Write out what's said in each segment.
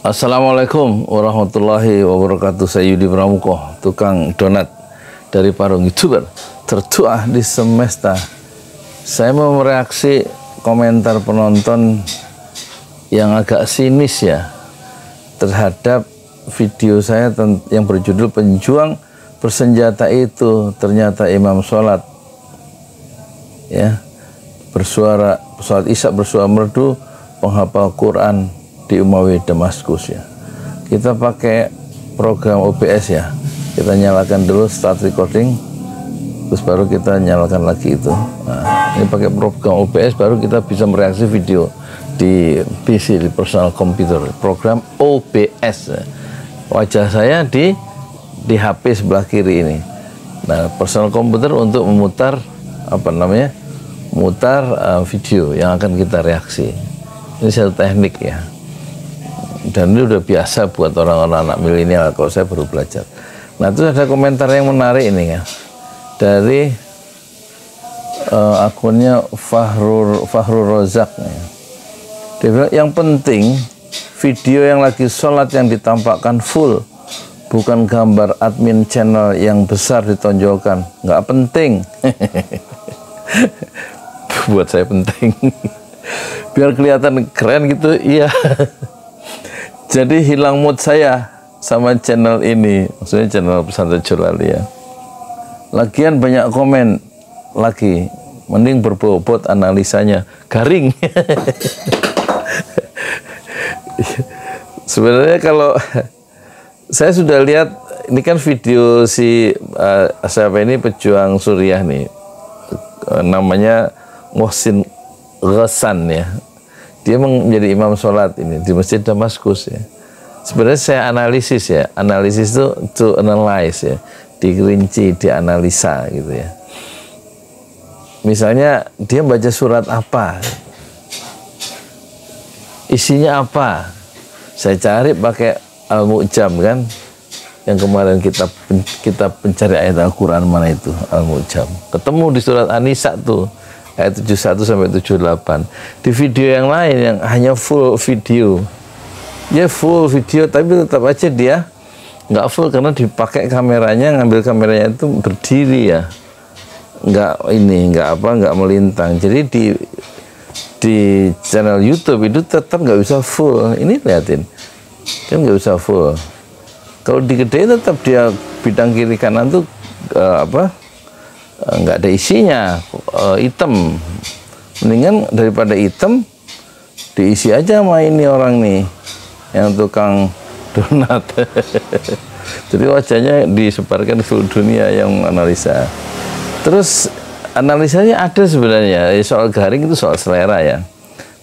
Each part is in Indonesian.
Assalamualaikum warahmatullahi wabarakatuh. Saya Yudi Pramuko, tukang donat dari Parung, YouTuber tertua di semesta. Saya mau mereaksi komentar penonton yang agak sinis ya terhadap video saya yang berjudul "Penjuang Bersenjata Itu Ternyata Imam Sholat", ya, bersuara sholat Isya bersuara merdu, penghafal Quran di Umawi Damaskus ya. Kita pakai program OBS ya. Kita nyalakan dulu start recording, terus baru kita nyalakan lagi itu. Nah, ini pakai program OBS baru kita bisa mereaksi video di PC, di personal computer. Program OBS. Wajah saya di HP sebelah kiri ini. Nah, personal computer untuk memutar mutar video yang akan kita reaksi. Ini satu teknik ya. Dan ini udah biasa buat orang-orang anak milenial, kalau saya baru belajar. Nah, itu ada komentar yang menarik ini ya, dari akunnya Fahrul Rozak ya. Dia bilang yang penting video yang lagi sholat yang ditampakkan full, bukan gambar admin channel yang besar ditonjolkan. Nggak penting. Buat saya penting. Biar kelihatan keren gitu, iya. Jadi hilang mood saya sama channel ini, maksudnya channel Pesantren Jolali ya. Lagian banyak komen lagi, mending berbobot analisanya, garing. Sebenarnya kalau saya sudah lihat, ini kan video si siapa ini, pejuang Suriah nih, namanya Mohsin Ghassan ya. Dia menjadi imam sholat ini di Masjid Damaskus ya. Sebenarnya saya analisis ya, analisis itu to analyze ya, dirinci, dianalisa gitu ya. Misalnya dia baca surat apa, isinya apa, saya cari pakai Al-Mu'jam kan, yang kemarin kita pencari ayat Al-Quran mana itu, Al-Mu'jam, ketemu di surat An-Nisa tuh ayat 71 sampai 78. Di video yang lain yang hanya full video, ya full video, tapi tetap aja dia nggak full karena dipakai kameranya, ngambil kameranya itu berdiri ya, nggak melintang. Jadi di channel YouTube itu tetap nggak bisa full. Ini liatin, kan nggak bisa full. Kalau digedein tetap dia bidang kiri kanan tuh nggak ada isinya, hitam. Mendingan daripada hitam diisi aja sama ini orang nih yang tukang donat. Jadi wajahnya disebarkan ke seluruh dunia yang analisa. Terus analisanya ada sebenarnya. Soal garing itu soal selera ya.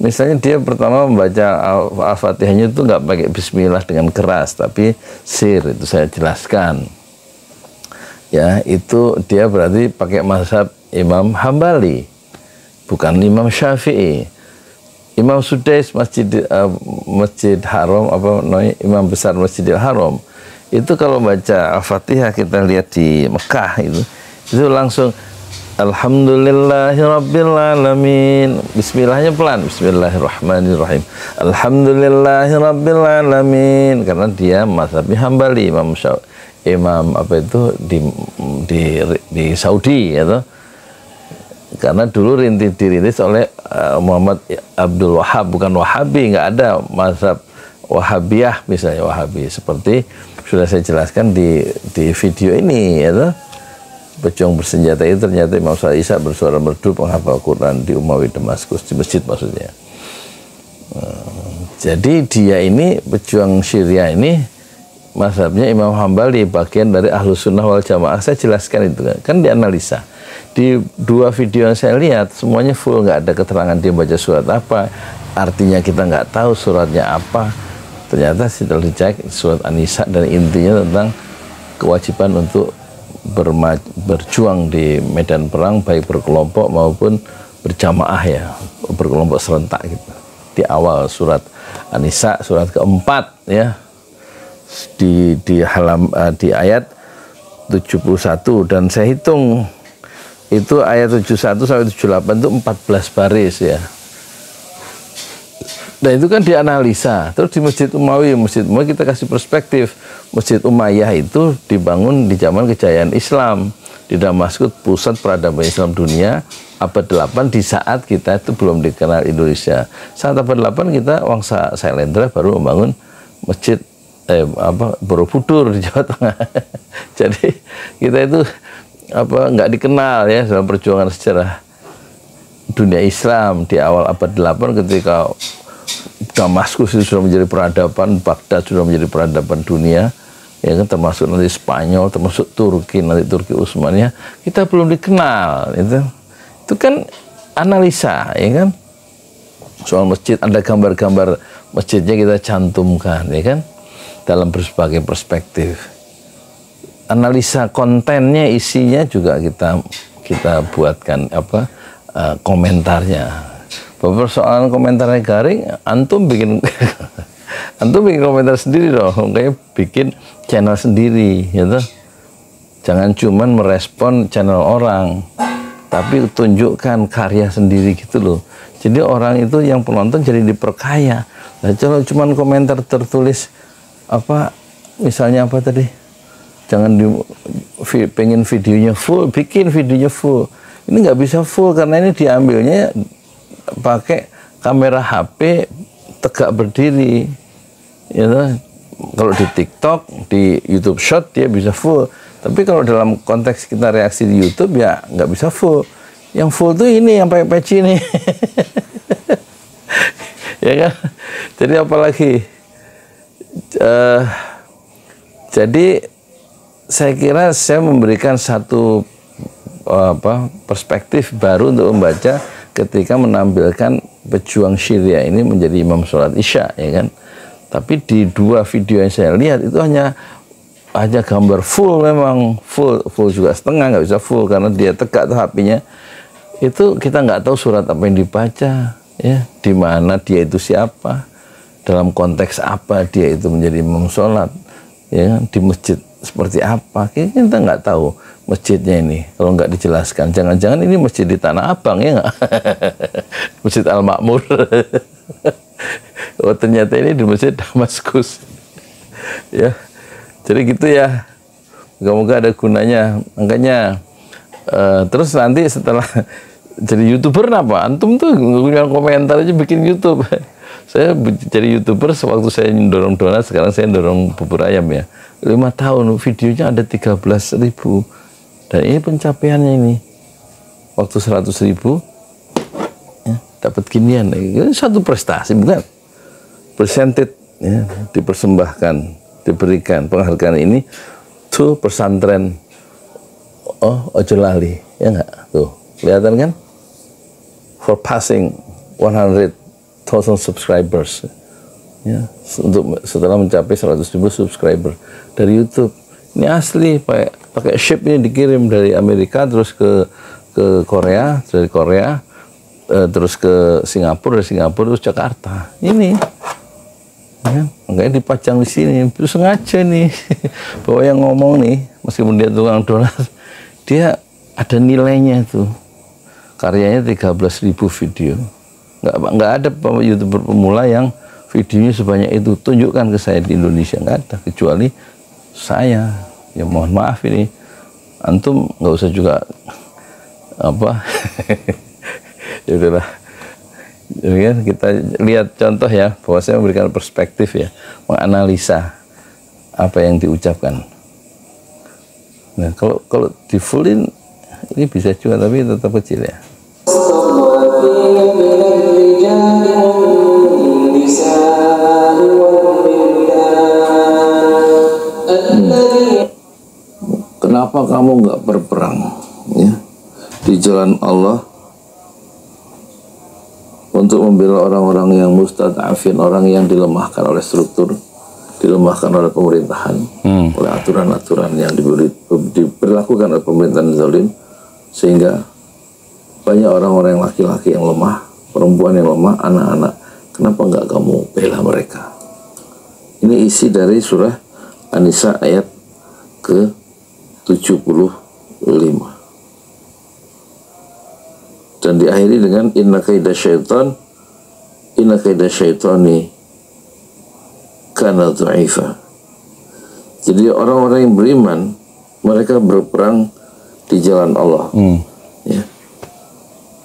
Misalnya dia pertama membaca Al-Fatihahnya itu nggak pakai Bismillah dengan keras, tapi sir, itu saya jelaskan. Ya, itu dia berarti pakai mazhab Imam Hambali, bukan Imam Syafi'i. Imam Sudais Masjid Haram, Imam besar Masjidil Haram, itu kalau baca Al-Fatihah kita lihat di Mekah itu langsung Alhamdulillahirabbil alamin. Bismillahnya pelan, Bismillahirrahmanirrahim. Alhamdulillahirabbil alamin, karena dia mazhabnya Hambali, Imam di Saudi ya, karena dulu dirintis oleh Muhammad Abdul Wahab, bukan Wahabi, nggak ada mazhab Wahabiyah misalnya, Wahabi seperti sudah saya jelaskan di video ini ya. Pejuang bersenjata itu ternyata Imam Sholat Isya bersuara merdu, penghafal Quran di Umawi Damaskus, di masjid maksudnya. Jadi dia ini pejuang Syria ini mazhabnya Imam Hambali, bagian dari Ahlus Sunnah wal Jamaah. Saya jelaskan itu kan dianalisa. Di dua video yang saya lihat semuanya full, nggak ada keterangan dia baca surat apa, artinya kita nggak tahu suratnya apa. Ternyata setelah dicek surat An-Nisa dan intinya tentang kewajiban untuk berjuang di medan perang, baik berkelompok maupun berjamaah ya, berkelompok serentak gitu. Di awal surat An-Nisa, surat keempat ya, di ayat 71, dan saya hitung itu ayat 71 sampai 78 itu 14 baris ya. Dan itu kan dianalisa. Terus di Masjid Umayyah kita kasih perspektif. Masjid Umayyah itu dibangun di zaman kejayaan Islam. Di Damaskus, pusat peradaban Islam dunia, abad 8 di saat kita itu belum dikenal Indonesia. Saat abad 8 kita Wangsa Sailendra baru membangun masjid Borobudur di Jawa Tengah. Jadi kita itu nggak dikenal ya dalam perjuangan sejarah dunia Islam di awal abad 8 ketika Damaskus itu sudah menjadi peradaban, Baghdad sudah menjadi peradaban dunia. Ya kan, termasuk nanti Spanyol, termasuk Turki, nanti Turki Utsmaniyah, kita belum dikenal. Itu kan analisa, ya kan? Soal masjid, ada gambar-gambar masjidnya kita cantumkan, ya kan? Dalam berbagai perspektif. Analisa kontennya, isinya juga kita buatkan komentarnya. Beberapa persoalan komentarnya garing, antum bikin komentar sendiri dong, kayak bikin channel sendiri, gitu. Jangan cuman merespon channel orang, tapi tunjukkan karya sendiri gitu loh. Jadi orang itu yang penonton jadi diperkaya. Nah, kalau cuman komentar tertulis misalnya apa tadi? Jangan pengen videonya full, bikin videonya full. Ini nggak bisa full karena ini diambilnya pakai kamera HP tegak berdiri. Ya, kalau di TikTok, di YouTube Short dia bisa full. Tapi kalau dalam konteks kita reaksi di YouTube ya nggak bisa full. Yang full tuh ini yang pakai peci ini. Ya kan? Jadi apalagi? Jadi saya kira saya memberikan satu perspektif baru untuk membaca ketika menampilkan pejuang Syria ini menjadi imam sholat Isya, ya kan? Tapi di dua video yang saya lihat itu hanya gambar full, memang full juga setengah, nggak bisa full karena dia tegak tuh HP-nya. Itu kita nggak tahu surat apa yang dibaca, ya, di mana dia itu siapa, dalam konteks apa dia itu menjadi imam sholat, ya kan? Di masjid seperti apa, kita nggak tahu masjidnya ini kalau nggak dijelaskan. Jangan-jangan ini masjid di Tanah Abang, ya nggak? Masjid Al-Makmur. Oh, ternyata ini di Masjid Damaskus. Ya, jadi gitu ya. Moga-moga ada gunanya. Makanya terus nanti setelah jadi YouTuber apa? Antum tuh punya komentar aja bikin YouTube. Saya jadi YouTuber sewaktu saya dorong donat, sekarang saya dorong bubur ayam ya. 5 tahun videonya ada 13.000. Dan ini pencapaiannya ini. Waktu 100.000 ya, dapat ginian. Ini satu prestasi, bukan? Presented, ya, dipersembahkan, diberikan penghargaan ini to pesantren Ojo Lali, ya enggak? Tuh, kelihatan kan? For passing 100,000 subscribers, ya, setelah mencapai 100.000 subscriber dari YouTube. Ini asli, pakai ship ini dikirim dari Amerika terus ke Korea, dari Korea terus ke Singapura, dari Singapura terus Jakarta. Ini, ya, makanya dipajang di sini. Terus sengaja nih bahwa yang ngomong nih, meskipun dia tukang donat, dia ada nilainya tuh. Karyanya 13.000 video. Nggak ada YouTuber pemula yang videonya sebanyak itu. Tunjukkan ke saya di Indonesia, nggak ada, kecuali saya. Ya mohon maaf ini, antum nggak usah juga ya udahlah. Jadi kan kita lihat contoh ya, bahwa saya memberikan perspektif ya, menganalisa apa yang diucapkan. Nah, kalau di fullin ini bisa juga, tapi tetap kecil ya. Kenapa kamu nggak berperang, ya, di jalan Allah untuk membela orang-orang yang mustad'afin, orang yang dilemahkan oleh struktur, dilemahkan oleh pemerintahan, oleh aturan-aturan yang diberlakukan oleh pemerintahan zalim, sehingga banyak orang-orang yang laki-laki yang lemah, perempuan yang lemah, anak-anak. Kenapa nggak kamu bela mereka? Ini isi dari surah An-Nisa ayat ke-75. Dan diakhiri dengan inna kaida syaitan inna kaida syaitani kana dha'ifa. Jadi orang-orang yang beriman mereka berperang di jalan Allah. Ya.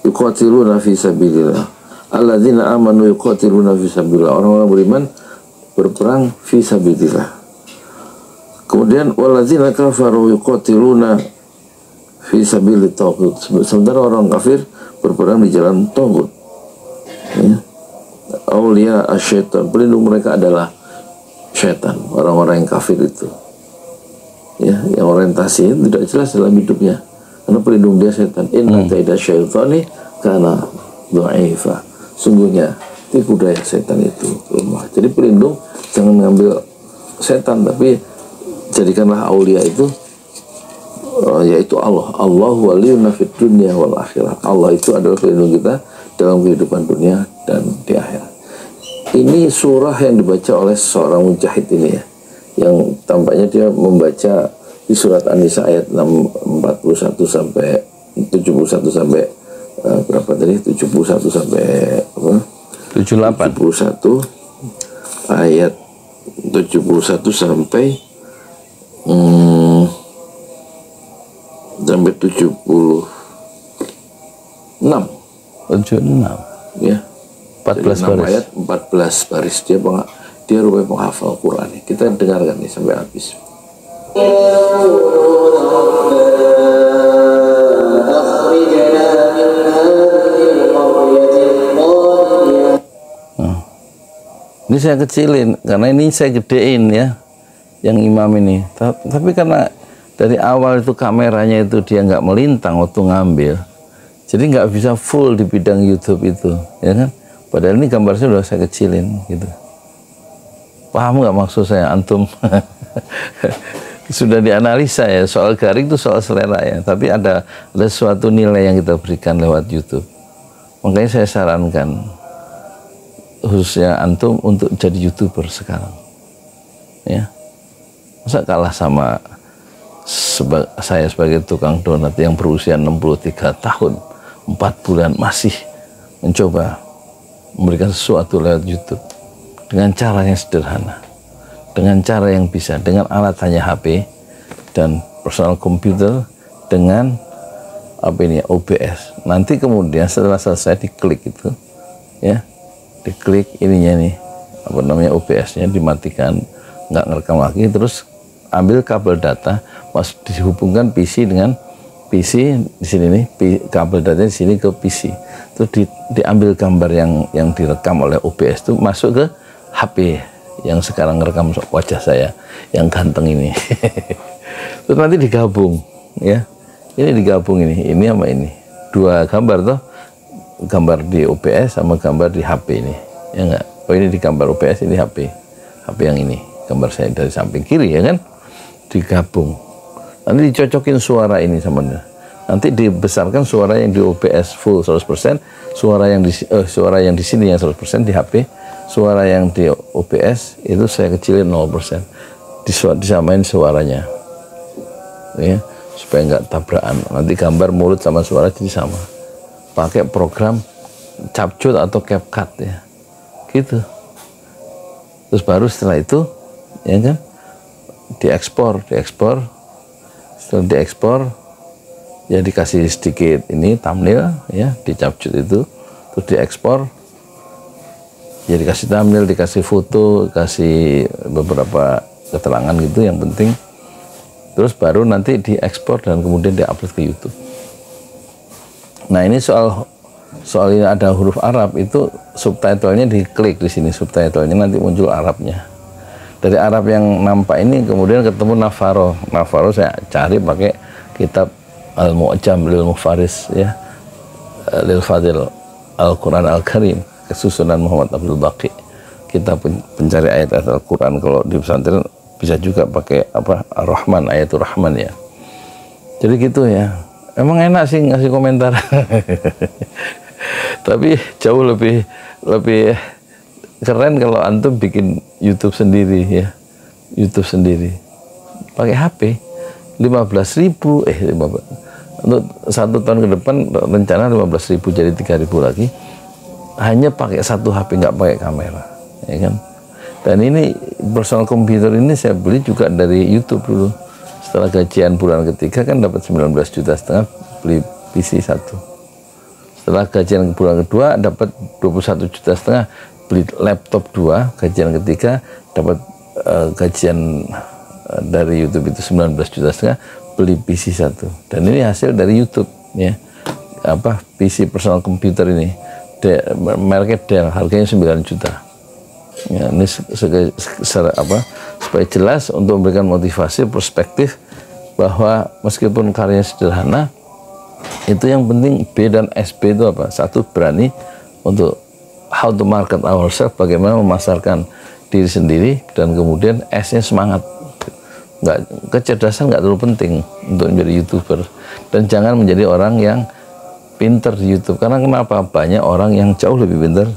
Yuqatiluna fi sabilillah. Alladzina amanu yuqatiluna fi sabilillah. Orang-orang beriman berperang fi sabilillah. Kemudian walladzina kafaru yuqatiluna fi sabilit taghut. Sementara orang kafir berperang di jalan taghut. Ya. Aulia asyaitan, pelindung mereka adalah syaitan, orang-orang yang kafir itu. Ya, yang orientasi tidak jelas dalam hidupnya. Karena pelindung dia setan. Inna kaida syaitani kana dha'ifa. Sungguhnya tipu daya setan itu lemah. Jadi pelindung jangan mengambil setan, tapi jadikanlah aulia itu yaitu Allah. Allahu waliyuna fid dunya wal akhirah. Allah itu adalah pelindung kita dalam kehidupan dunia dan di akhirat. Ini surah yang dibaca oleh seorang mujahid ini ya, yang tampaknya dia membaca di surat An-Nisa ayat 41 sampai 71 sampai berapa tadi? 71 sampai apa? 78. 71 ayat 71 sampai sampai 76. 76. Ya. 14 baris. Ayat 14 baris. Dia rupanya penghafal Quran. Kita dengarkan nih sampai habis. Ini saya kecilin karena ini saya gedein ya, yang imam ini. Tapi karena dari awal itu kameranya itu dia nggak melintang waktu ngambil, jadi nggak bisa full di bidang YouTube itu, ya kan? Padahal ini gambarnya udah saya kecilin gitu. Paham nggak maksud saya antum? Sudah dianalisa ya, soal garing itu soal selera ya, tapi ada suatu nilai yang kita berikan lewat YouTube. Makanya saya sarankan khususnya antum untuk jadi YouTuber sekarang. Ya. Masa kalah sama saya sebagai tukang donat yang berusia 63 tahun, 4 bulan masih mencoba memberikan sesuatu lewat YouTube dengan cara yang sederhana, dengan cara yang bisa, dengan alat hanya HP dan personal komputer, dengan apa ini OBS. Nanti kemudian setelah selesai diklik itu ya, diklik ininya nih apa namanya OBS-nya dimatikan, nggak ngerekam lagi, terus ambil kabel data, pas dihubungkan PC dengan PC di sini nih, kabel datanya di sini ke PC, terus diambil gambar yang direkam oleh OBS itu masuk ke HP yang sekarang ngerekam wajah saya yang ganteng ini. Terus nanti digabung ya, ini digabung ini sama ini, dua gambar toh, gambar di OBS sama gambar di HP ini, ya enggak? Oh ini di gambar OBS, ini HP yang ini, gambar saya dari samping kiri ya kan, digabung. Nanti dicocokin suara ini sama dia. Nanti dibesarkan suara yang di OBS full 100%, suara yang di sini yang 100% di HP, suara yang di OBS itu saya kecilin 0%. Disamain suaranya. Ya, supaya nggak tabrakan. Nanti gambar mulut sama suara jadi sama. Pakai program Capcut atau CapCut ya. Gitu. Terus baru setelah itu ya kan diekspor. Setelah diekspor ya dikasih sedikit ini thumbnail ya, di Capcut itu, terus diekspor ya, dikasih thumbnail, dikasih foto, dikasih beberapa keterangan gitu yang penting, terus baru nanti diekspor dan kemudian diupload ke YouTube. Nah ini soal ini ada huruf Arab, itu subtitlenya diklik di sini, subtitlenya nanti muncul Arabnya. Dari Arab yang nampak ini kemudian ketemu Nafaro saya cari pakai kitab Al-Mu'jam lil Mufaris ya, lil Fadil Al-Quran Al-Karim, kesusunan Muhammad Abdul Baqi, kita pencari ayat-ayat Al-Quran. Kalau di pesantren bisa juga pakai apa, Ar-Rahman, ayatul Rahman ya. Jadi gitu ya, emang enak sih ngasih komentar. Tapi jauh lebih keren kalau antum bikin YouTube sendiri ya, YouTube sendiri pakai HP. 15.000 untuk 1 tahun ke depan rencana 15.000 jadi 3.000 lagi. hanya pakai satu HP, nggak pakai kamera, ya kan. Dan ini personal komputer ini saya beli juga dari YouTube dulu. Setelah gajian bulan ketiga kan dapat 19,5 juta, beli PC 1. Setelah gajian bulan kedua dapat 21,5 juta, beli laptop 2. Gajian ketiga dapat gajian dari YouTube itu 19,5 juta, beli PC 1. Dan ini hasil dari YouTube, ya. PC personal komputer ini, mereknya Dell, harganya 9 juta. Ya, ini supaya jelas untuk memberikan motivasi, perspektif bahwa meskipun karyanya sederhana, itu yang penting B dan SB itu apa? Satu, berani untuk how to market ourselves, bagaimana memasarkan diri sendiri, dan kemudian S-nya semangat. Kecerdasan nggak terlalu penting untuk menjadi YouTuber, dan jangan menjadi orang yang pinter di YouTube. Karena kenapa? Banyak orang yang jauh lebih pinter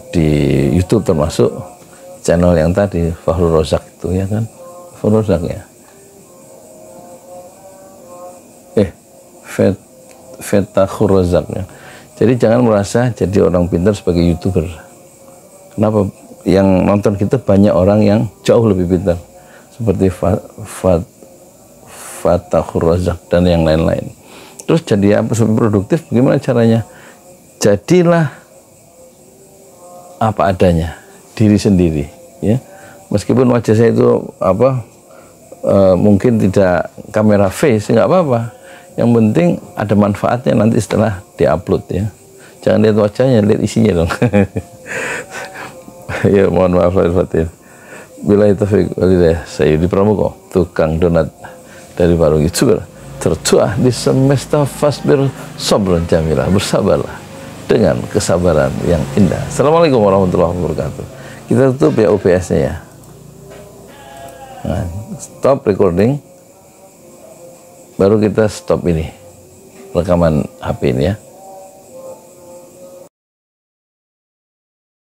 di YouTube, termasuk channel yang tadi Fakhrul Razak itu, ya kan, Fakhrul Razak ya, Fetakhur Razak ya. Jadi jangan merasa jadi orang pintar sebagai YouTuber. Kenapa? Yang nonton kita banyak orang yang jauh lebih pintar, seperti Fetakhur Razak dan yang lain-lain. Terus jadi apa supaya produktif? Bagaimana caranya? Jadilah apa adanya, diri sendiri, ya. Meskipun wajah saya itu mungkin tidak kamera face, nggak apa-apa. Yang penting ada manfaatnya nanti setelah diupload, ya. Jangan lihat wajahnya, lihat isinya dong. Ya, mohon maaf lahir batin. Billahi taufiq walhidayah. Saya Yudi Pramuko, tukang donat dari Parung YouTuber tertua di semesta. Fasbir sabran jamilah, bersabarlah dengan kesabaran yang indah. Assalamualaikum warahmatullahi wabarakatuh. Kita tutup ya OBS-nya ya. Nah, stop recording, baru kita stop ini rekaman HP ini, ya.